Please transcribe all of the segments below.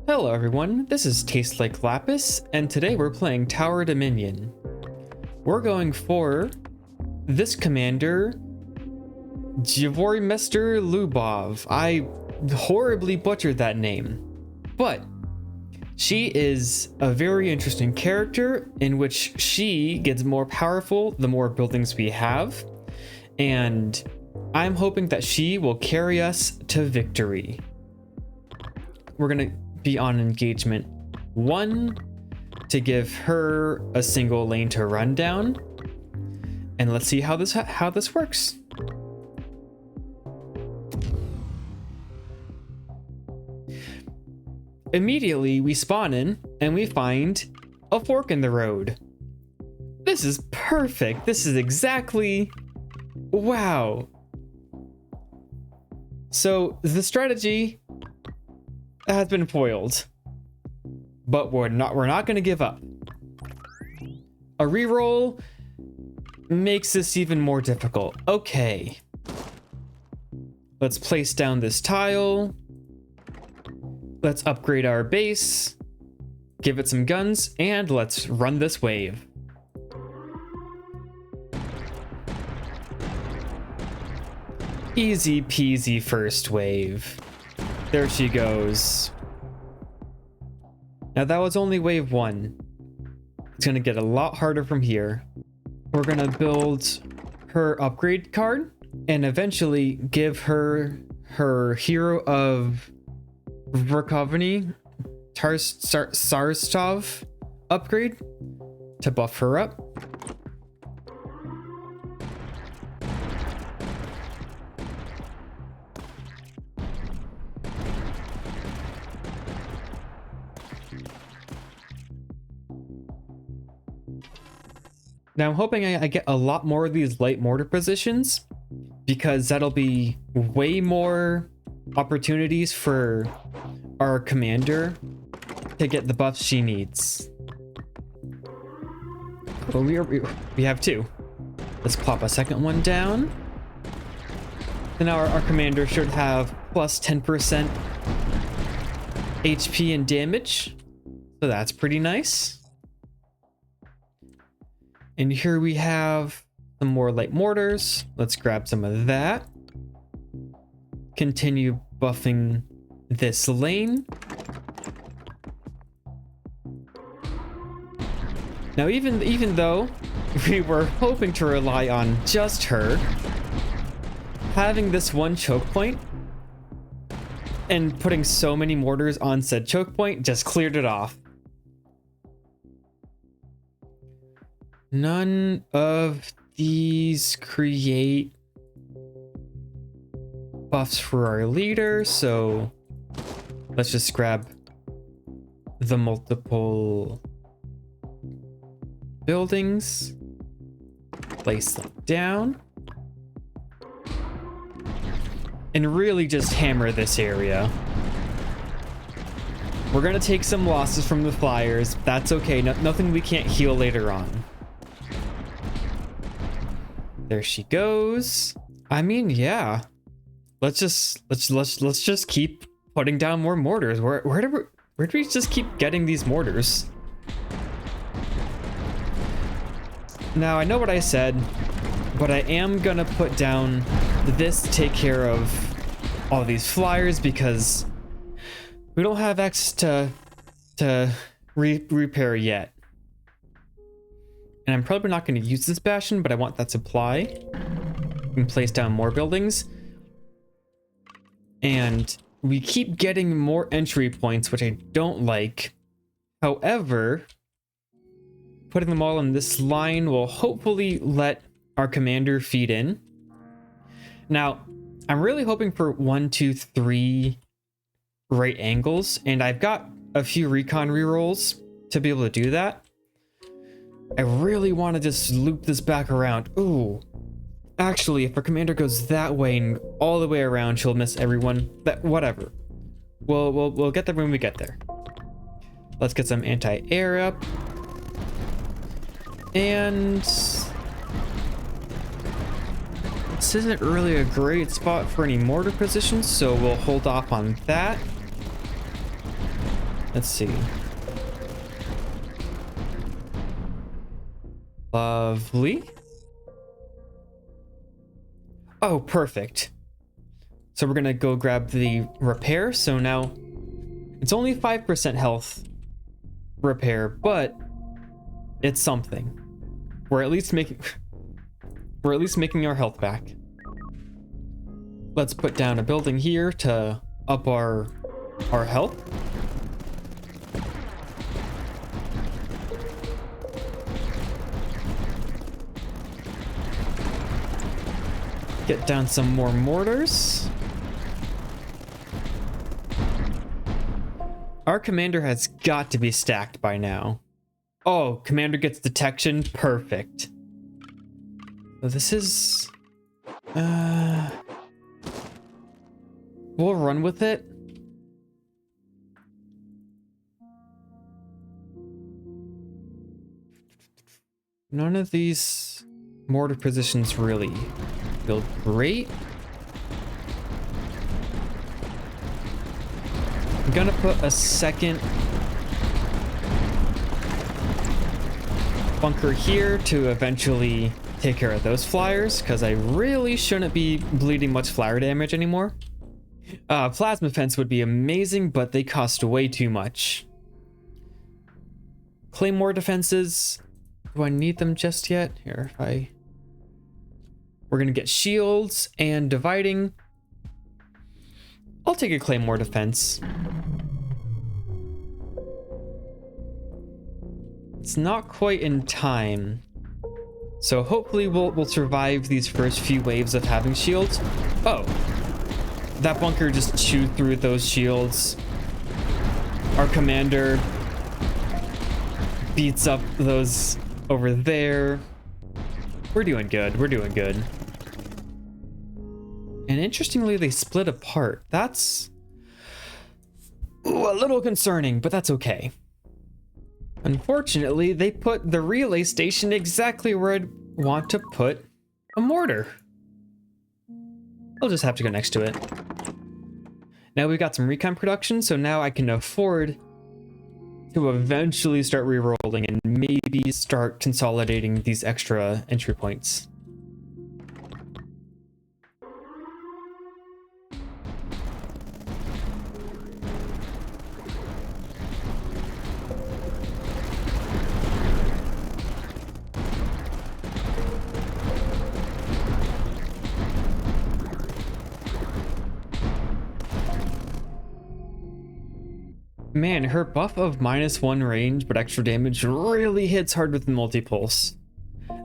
Hello everyone, this is Taste Like Lapis, and today we're playing Tower Dominion. We're going for this commander, Dvorymester Lubov. I horribly butchered that name, but she is a very interesting character in which she gets more powerful the more buildings we have, and I'm hoping that she will carry us to victory. We're gonna be on engagement 1 to give her a single lane to run down, and let's see how this works. Immediately we spawn in and we find a fork in the road. This is perfect. This is exactly wow. So the strategy has been foiled, but we're not going to give up. A reroll makes this even more difficult. Okay, let's place down this tile. Let's upgrade our base, give it some guns, and let's run this wave. Easy peasy first wave. There she goes. Now that was only wave 1. It's gonna get a lot harder from here. We're gonna build her upgrade card and eventually give her her Hero of Verkhovny Sarstov upgrade to buff her up. Now I'm hoping I get a lot more of these light mortar positions, because that'll be way more opportunities for our commander to get the buffs she needs. Oh, we have 2. Let's plop a second one down. And now our commander should have plus 10% HP and damage, so that's pretty nice. And here we have some more light mortars. Let's grab some of that. Continue buffing this lane. Now, even though we were hoping to rely on just her, having this one choke point and putting so many mortars on said choke point just cleared it off. None of these create buffs for our leader, so let's just grab the multiple buildings, place them down, and really just hammer this area. We're gonna take some losses from the flyers. That's okay. Nothing we can't heal later on. There she goes. I mean, yeah. Let's just keep putting down more mortars. Where do we just keep getting these mortars? Now I know what I said, but I am gonna put down this to take care of all these flyers, because we don't have access to repair yet. And I'm probably not going to use this bastion, but I want that supply. We can place down more buildings. And we keep getting more entry points, which I don't like. However, putting them all in this line will hopefully let our commander feed in. Now, I'm really hoping for 1, 2, 3 right angles, and I've got a few recon rerolls to be able to do that. I really want to just loop this back around. Ooh. Actually, if our commander goes that way and all the way around, she'll miss everyone. But whatever. We'll get there when we get there. Let's get some anti-air up. And this isn't really a great spot for any mortar positions, so we'll hold off on that. Let's see. Lovely. Oh, perfect. So we're gonna go grab the repair. So now it's only 5% health repair, but it's something. We're at least making our health back. Let's put down a building here to up our health. Get down some more mortars. Our commander has got to be stacked by now. Oh, commander gets detection. Perfect. So this is... we'll run with it. None of these mortar positions really feel great. I'm gonna put a second bunker here to eventually take care of those flyers, because I really shouldn't be bleeding much flyer damage anymore. Plasma fence would be amazing, but they cost way too much. Claymore defenses. Do I need them just yet? Here, we're gonna get shields and dividing. I'll take a claymore defense. It's not quite in time, so hopefully we'll survive these first few waves of having shields. Oh, that bunker just chewed through those shields. Our commander beats up those over there. We're doing good. We're doing good. And interestingly, they split apart. That's a little concerning, but that's okay. Unfortunately, they put the relay station exactly where I'd want to put a mortar. I'll just have to go next to it. Now we've got some recon production, so now I can afford to eventually start re-rolling and maybe start consolidating these extra entry points. Man, her buff of -1 range but extra damage really hits hard with the multi-pulse.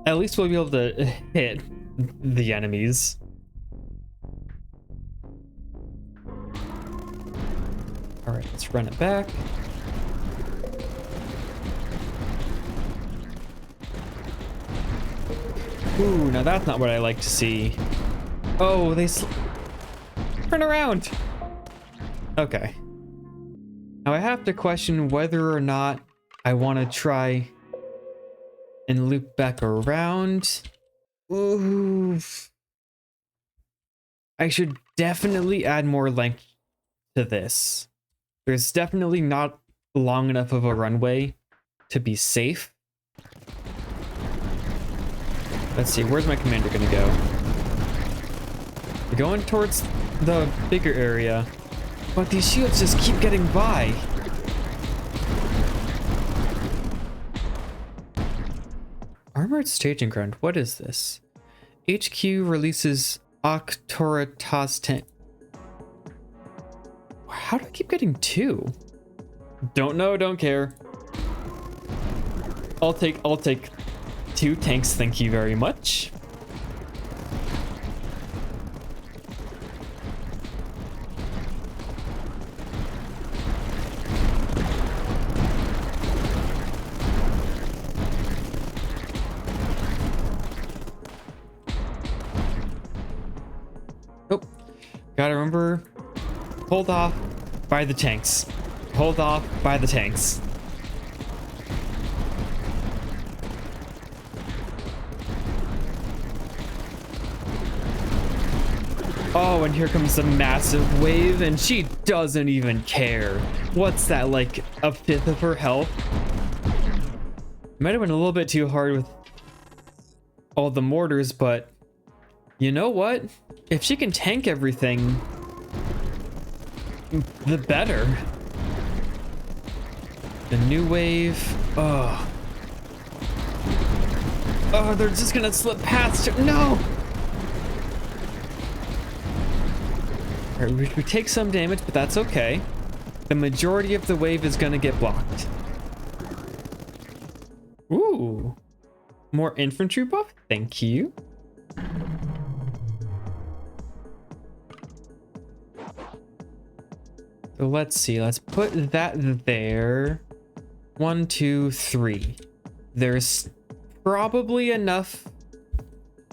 At least we'll be able to hit the enemies. Alright, let's run it back. Ooh, now that's not what I like to see. Oh, turn around! Okay. Now I have to question whether or not I want to try and loop back around. Ooh. I should definitely add more length to this. There's definitely not long enough of a runway to be safe. Let's see, where's my commander gonna go? We're going towards the bigger area. But these shields just keep getting by. Armored staging ground. What is this? HQ releases Octoritas 10. How do I keep getting 2? Don't know, don't care. I'll take 2 tanks, thank you very much. Gotta remember, hold off by the tanks. Hold off by the tanks. Oh, and here comes the massive wave, and she doesn't even care. What's that, like a fifth of her health? Might have been a little bit too hard with all the mortars, but you know what? If she can tank everything, the better. The new wave. Oh. Oh, they're just gonna slip past. No! All right, we take some damage, but that's okay. The majority of the wave is gonna get blocked. Ooh. More infantry buff? Thank you. So let's see. Let's put that there. 1, 2, 3. There's probably enough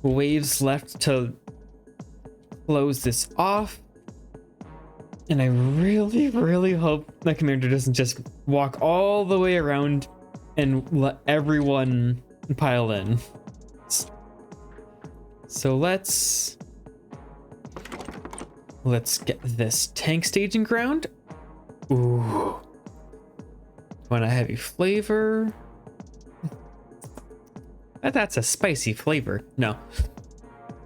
waves left to close this off. And I really, really hope my commander doesn't just walk all the way around and let everyone pile in. So let's get this tank staging ground. Ooh. Want a heavy flavor? That's a spicy flavor. No.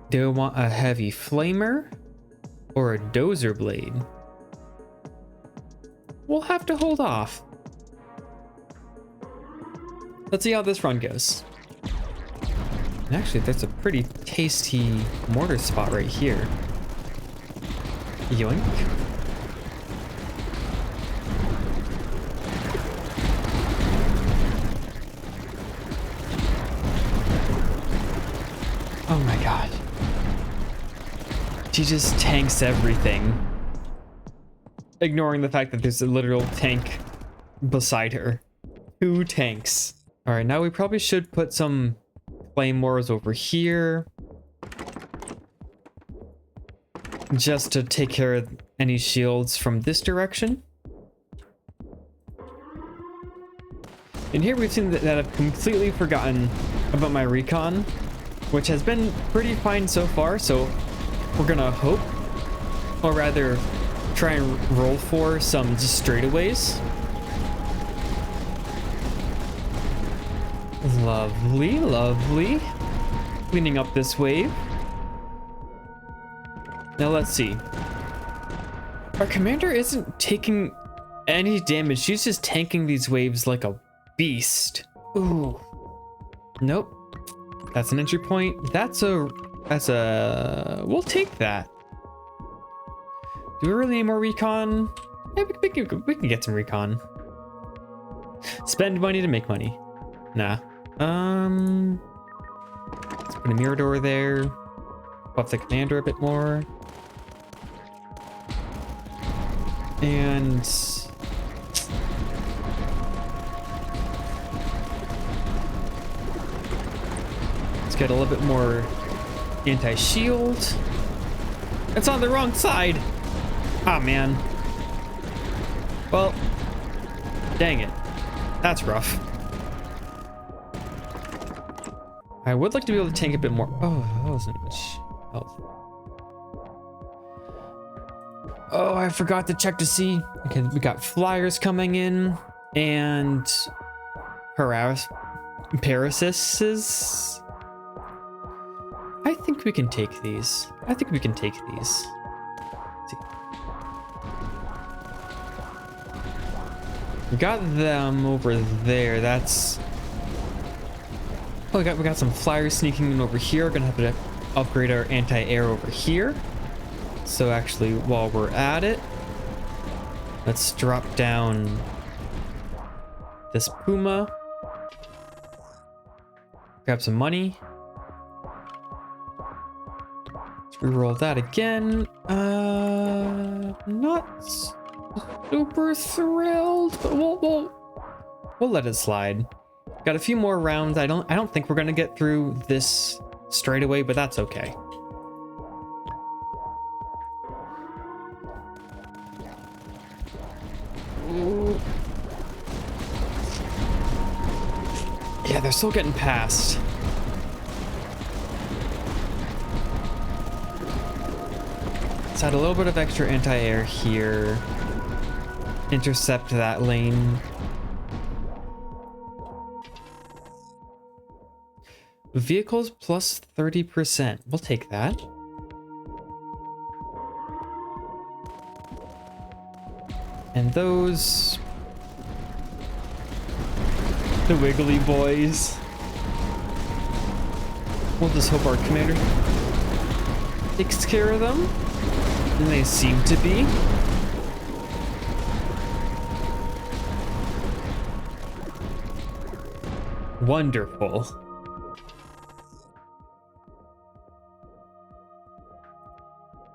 Do I want a heavy flamer or a dozer blade? We'll have to hold off. Let's see how this run goes. And actually, that's a pretty tasty mortar spot right here. Yoink. Oh my god. She just tanks everything. Ignoring the fact that there's a literal tank beside her. 2 tanks. Alright, now we probably should put some claymores over here. Just to take care of any shields from this direction. And here we've seen that I've completely forgotten about my recon, which has been pretty fine so far, so we're gonna hope, or rather try and roll for some just straightaways. Lovely, lovely. Cleaning up this wave. Now let's see. Our commander isn't taking any damage. She's just tanking these waves like a beast. Ooh. Nope. That's an entry point. We'll take that. Do we really need more recon? Yeah, we can get some recon. Spend money to make money. Nah. Let's put a Mirador there. Buff the commander a bit more. And let's get a little bit more anti-shield. It's on the wrong side. Ah, man. Well, dang it. That's rough. I would like to be able to tank a bit more. Oh, that wasn't much health. Oh, I forgot to check to see. Okay, we got flyers coming in and parasises. I think we can take these. Let's see. We got them over there. That's. Oh, we got some flyers sneaking in over here. We're gonna have to upgrade our anti-air over here. So actually, while we're at it, let's drop down this Puma. Grab some money. Let's reroll that again. Not super thrilled, but we'll let it slide. Got a few more rounds. I don't think we're gonna get through this straight away, but that's okay. Ooh. Yeah, they're still getting past. Let's add a little bit of extra anti-air here. Intercept that lane. Vehicles plus 30%. We'll take that. And those... the wiggly boys. We'll just hope our commander takes care of them. And they seem to be. Wonderful.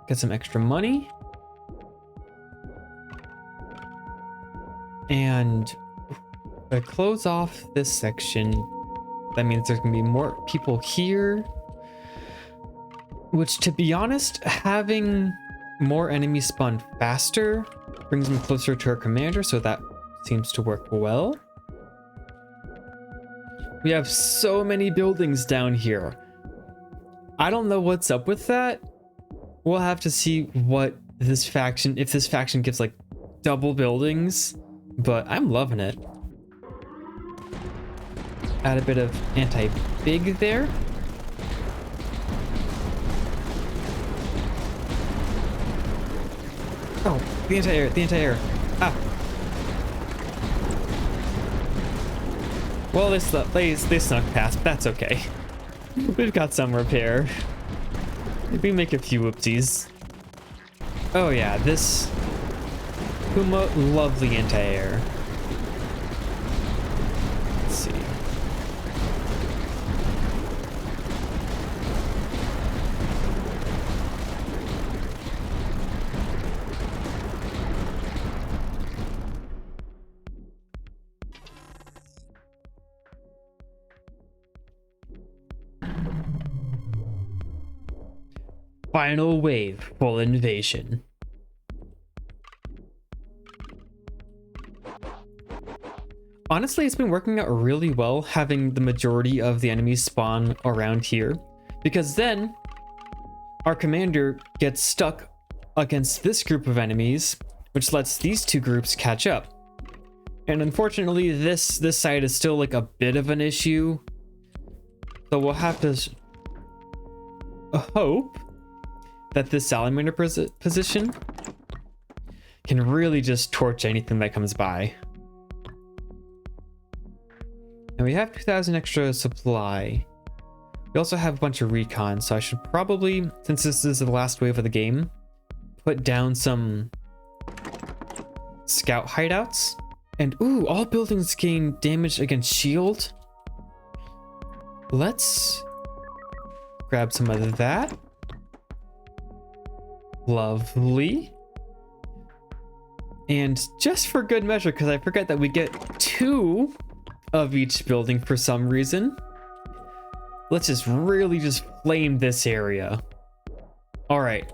Get some extra money. And if I close off this section, that means there's gonna be more people here. Which, to be honest, having more enemies spawn faster brings them closer to our commander, so that seems to work well. We have so many buildings down here. I don't know what's up with that. We'll have to see what this faction, if this faction gives like double buildings, but I'm loving it. Add a bit of anti-big there. Oh, the anti-air, the anti-air. Ah. Well, they snuck past, but that's okay. We've got some repair. We make a few whoopsies. Oh yeah, this Puma, lovely anti-air. Let's see. Final wave, full invasion. Honestly, it's been working out really well having the majority of the enemies spawn around here, because then our commander gets stuck against this group of enemies, which lets these two groups catch up. And unfortunately, this side is still like a bit of an issue, so we'll have to hope that this salamander position can really just torch anything that comes by. And we have 2,000 extra supply. We also have a bunch of recon, so I should probably, since this is the last wave of the game, put down some scout hideouts. And ooh, all buildings gain damage against shield. Let's grab some of that. Lovely. And just for good measure, because I forget that we get 2 of each building for some reason, let's just really just flame this area. All right.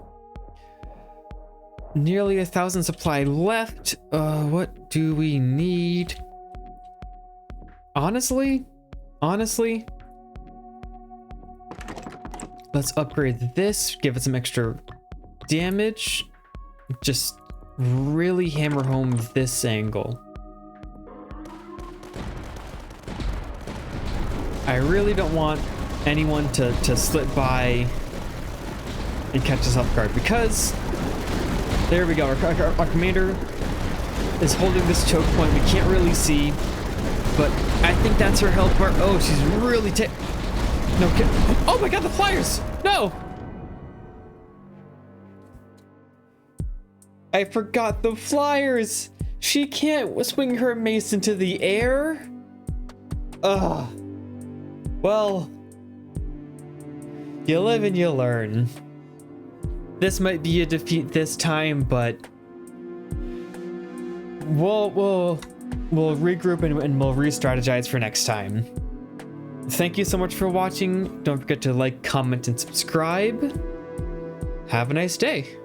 Nearly 1,000 supply left. What do we need? Honestly, let's upgrade this, give it some extra damage. Just really hammer home this angle. I really don't want anyone to slip by and catch us off guard, because there we go. Our commander is holding this choke point. We can't really see, but I think that's her health bar. Oh, she's really no. Oh my god, the flyers! No! I forgot the flyers! She can't swing her mace into the air? Ugh. Well, you live and you learn. This might be a defeat this time, but we'll regroup and we'll re-strategize for next time. Thank you so much for watching. Don't forget to like, comment, and subscribe. Have a nice day.